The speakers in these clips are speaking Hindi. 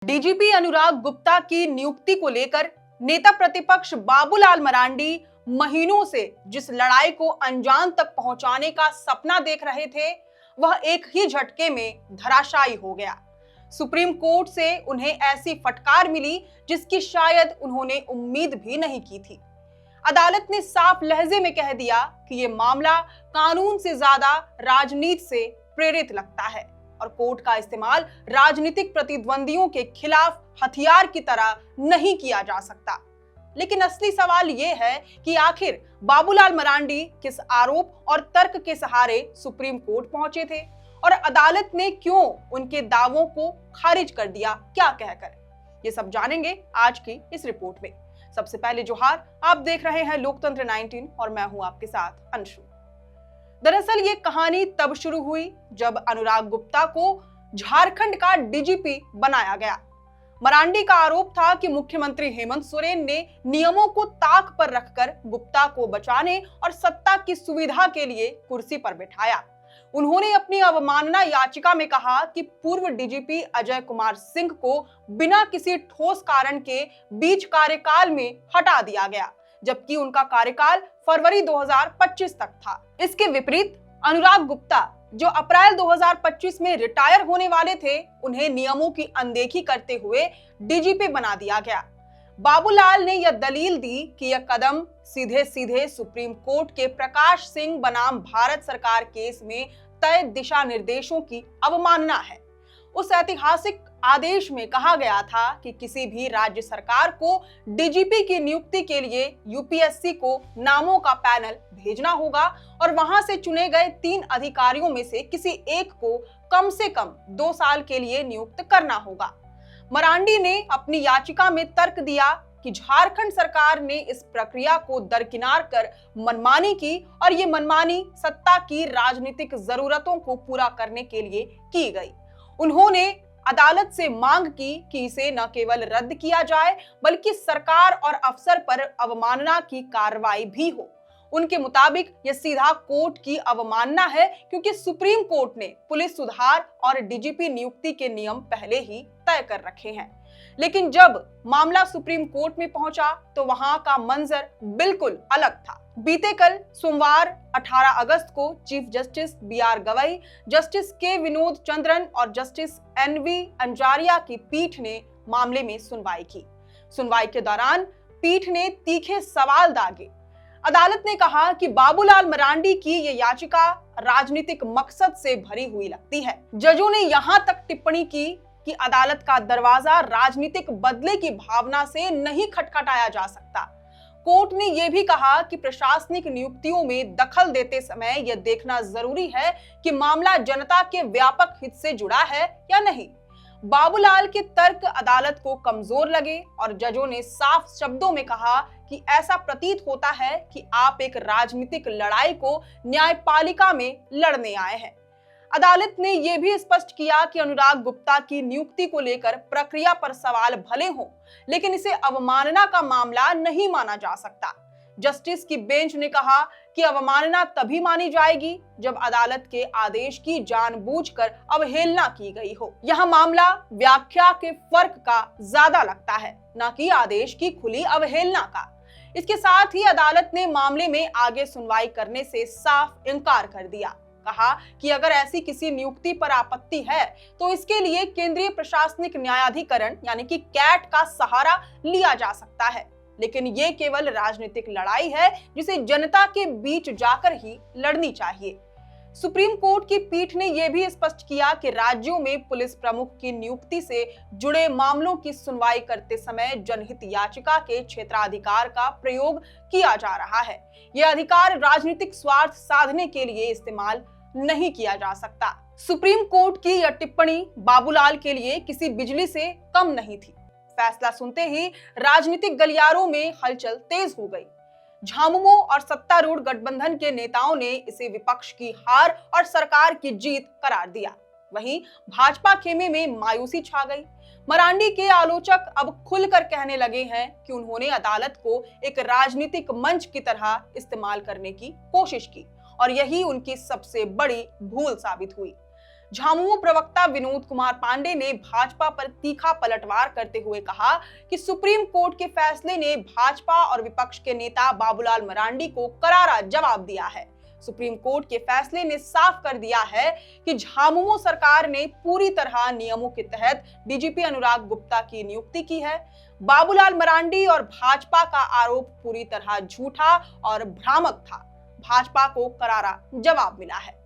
डीजीपी अनुराग गुप्ता की नियुक्ति को लेकर नेता प्रतिपक्ष बाबूलाल मरांडी महीनों से जिस लड़ाई को अंजाम तक पहुंचाने का सपना देख रहे थे, वह एक ही झटके में धराशायी हो गया। सुप्रीम कोर्ट से उन्हें ऐसी फटकार मिली जिसकी शायद उन्होंने उम्मीद भी नहीं की थी। अदालत ने साफ लहजे में कह दिया कि यह मामला कानून से ज्यादा राजनीति से प्रेरित लगता है और कोर्ट का इस्तेमाल राजनीतिक प्रतिद्वंदियों के खिलाफ हथियार की तरह नहीं किया जा सकता। लेकिन असली सवाल यह है कि आखिर बाबूलाल मरांडी किस आरोप और तर्क के सहारे सुप्रीम कोर्ट पहुंचे थे और अदालत ने क्यों उनके दावों को खारिज कर दिया, क्या कहकर। ये सब जानेंगे आज की इस रिपोर्ट में। सबसे पहले जोहार, आप देख रहे हैं लोकतंत्र 19 और मैं हूं आपके साथ अंशु। दरअसल ये कहानी तब शुरू हुई जब अनुराग गुप्ता को झारखंड का डीजीपी बनाया गया। मरांडी का आरोप था कि मुख्यमंत्री हेमंत सोरेन ने नियमों को ताक पर रखकर गुप्ता को बचाने और सत्ता की सुविधा के लिए कुर्सी पर बिठाया। उन्होंने अपनी अवमानना याचिका में कहा कि पूर्व डीजीपी अजय कुमार सिंह को बिना किसी ठोस कारण के बीच कार्यकाल में हटा दिया गया, जबकि उनका कार्यकाल फरवरी 2025 तक था। इसके विपरीत अनुराग गुप्ता, जो अप्रैल 2025 में रिटायर होने वाले थे, उन्हें नियमों की अनदेखी करते हुए डीजीपी बना दिया गया। बाबूलाल ने यह दलील दी कि यह कदम सीधे सीधे सुप्रीम कोर्ट के प्रकाश सिंह बनाम भारत सरकार केस में तय दिशा निर्देशों की अवमानना है। उस ऐतिहासिक आदेश में कहा गया था कि किसी भी राज्य सरकार को डीजीपी की नियुक्ति के लिए यूपीएससी को नामों का पैनल भेजना होगा और वहां से चुने गए 3 अधिकारियों में से किसी एक को कम से कम 2 साल के लिए नियुक्त करना होगा। मरांडी ने अपनी याचिका में तर्क दिया कि झारखंड सरकार ने इस प्रक्रिया को दरकिनार कर मनमानी की और ये मनमानी सत्ता की राजनीतिक जरूरतों को पूरा करने के लिए की गई। उन्होंने अदालत से मांग की कि इसे न केवल रद्द किया जाए बल्कि सरकार और अफसर पर अवमानना की कार्रवाई भी हो। उनके मुताबिक यह सीधा कोर्ट की अवमानना है, क्योंकि सुप्रीम कोर्ट ने पुलिस सुधार और डीजीपी नियुक्ति के नियम पहले ही तय कर रखे हैं। लेकिन जब मामला सुप्रीम कोर्ट में पहुंचा तो वहां का मंजर बिल्कुल अलग था। बीते कल सोमवार 18 अगस्त को chief justice BR Gavai, justice K Vinod Chandran और जस्टिस एनवी अंजारिया की पीठ ने मामले में सुनवाई की। सुनवाई के दौरान पीठ ने तीखे सवाल दागे। अदालत ने कहा कि बाबूलाल मरांडी की ये याचिका राजनीतिक मकसद से भरी हुई लगती है। जजों ने यहां तक टिप्पणी की कि अदालत का दरवाजा राजनीतिक बदले की भावना से नहीं खटखटाया जा सकता। कोर्ट ने यह भी कहा कि प्रशासनिक नियुक्तियों में दखल देते समय यह देखना जरूरी है कि मामला जनता के व्यापक हित से जुड़ा है या नहीं। बाबूलाल के तर्क अदालत को कमजोर लगे और जजों ने साफ शब्दों में कहा कि ऐसा प्रतीत होता है कि आप एक राजनीतिक लड़ाई को न्यायपालिका में लड़ने आए हैं। अदालत ने यह भी स्पष्ट किया कि अनुराग गुप्ता की नियुक्ति को लेकर प्रक्रिया पर सवाल भले हों, लेकिन इसे अवमानना का मामला नहीं माना जा सकता। जस्टिस की बेंच ने कहा कि अवमानना तभी मानी जाएगी जब अदालत के आदेश की जानबूझकर अवहेलना की गई हो। यह मामला व्याख्या के फर्क का ज्यादा लगता है, न कि आदेश की खुली अवहेलना का। इसके साथ ही अदालत ने मामले में आगे सुनवाई करने से साफ इनकार कर दिया। कहा कि अगर ऐसी किसी नियुक्ति पर आपत्ति है तो इसके लिए केंद्रीय प्रशासनिक न्यायाधिकरण यानी कि कैट का सहारा लिया जा सकता है, लेकिन ये केवल राजनीतिक लड़ाई है जिसे जनता के बीच जाकर ही लड़नी चाहिए। सुप्रीम कोर्ट की पीठ ने यह भी स्पष्ट किया कि राज्यों में पुलिस प्रमुख की नियुक्ति से जुड़े मामलों की सुनवाई करते समय जनहित याचिका के क्षेत्राधिकार का प्रयोग किया जा रहा है। यह अधिकार राजनीतिक स्वार्थ साधने के लिए इस्तेमाल नहीं किया जा सकता। सुप्रीम कोर्ट की यह टिप्पणी बाबूलाल के लिए किसी बिजली से कम नहीं थी। फैसला सुनते ही राजनीतिक गलियारों में हलचल तेज हो गई। झामुमो और सत्तारूढ़ गठबंधन के नेताओं ने इसे विपक्ष की हार और सरकार की जीत करार दिया। वहीं भाजपा खेमे में मायूसी छा गई। मरांडी के आलोचक अब खुलकर कहने लगे हैं कि उन्होंने अदालत को एक राजनीतिक मंच की तरह इस्तेमाल करने की कोशिश की और यही उनकी सबसे बड़ी भूल साबित हुई। झामुमो प्रवक्ता विनोद कुमार पांडे ने भाजपा पर तीखा पलटवार करते हुए कहा कि सुप्रीम कोर्ट के फैसले ने भाजपा और विपक्ष के नेता बाबूलाल मरांडी को करारा जवाब दिया है। सुप्रीम कोर्ट के फैसले ने साफ कर दिया है कि झामुमो सरकार ने पूरी तरह नियमों के तहत डीजीपी अनुराग गुप्ता की नियुक्ति की है। बाबूलाल मरांडी और भाजपा का आरोप पूरी तरह झूठा और भ्रामक था। भाजपा को करारा जवाब मिला है।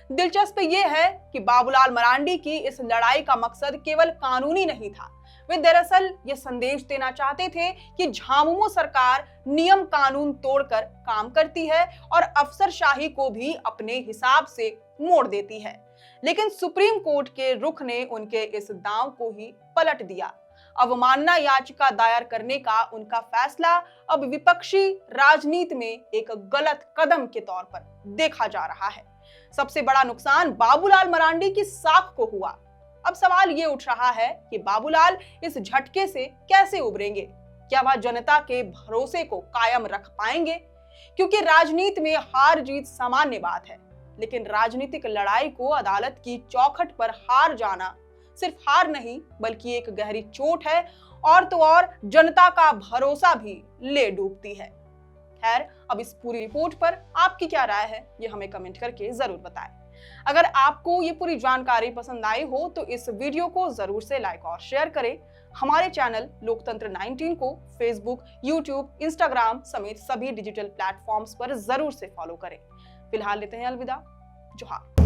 दिलचस्प ये है कि बाबूलाल मरांडी की इस लड़ाई का मकसद केवल कानूनी नहीं था। वे दरअसल ये संदेश देना चाहते थे कि झामुमो सरकार नियम कानून तोड़कर काम करती है और अफसरशाही को भी अपने हिसाब से मोड़ देती है। लेकिन सुप्रीम कोर्ट के रुख ने उनके इस दांव को ही पलट दिया। अवमानना याचिका दायर करने का उनका फैसला अब विपक्षी राजनीति में एक गलत कदम के तौर पर देखा जा रहा है। सबसे बड़ा नुकसान बाबूलाल मरांडी की साख को हुआ। अब सवाल ये उठ रहा है कि बाबूलाल इस झटके से कैसे उभरेंगे? क्या वह जनता के भरोसे को कायम रख पाएंगे? क्योंकि राजनीति में हार जीत सामान्य बात है, लेकिन राजनीतिक लड़ाई को अदालत की चौखट पर हार जाना सिर्फ हार नहीं बल्कि एक गहरी चोट है, और तो और जनता का भरोसा भी ले डूबती है। खैर, अब इस पूरी रिपोर्ट पर आपकी क्या राय है, ये हमें कमेंट करके जरूर बताएं। अगर आपको ये पूरी जानकारी पसंद आई हो तो इस वीडियो को जरूर से लाइक और शेयर करें। हमारे चैनल लोकतंत्र 19 को फेसबुक, यूट्यूब, इंस्टाग्राम समेत सभी डिजिटल प्लेटफॉर्म्स पर जरूर से फॉलो करें। फिलहाल लेते हैं अलविदा। जोहार।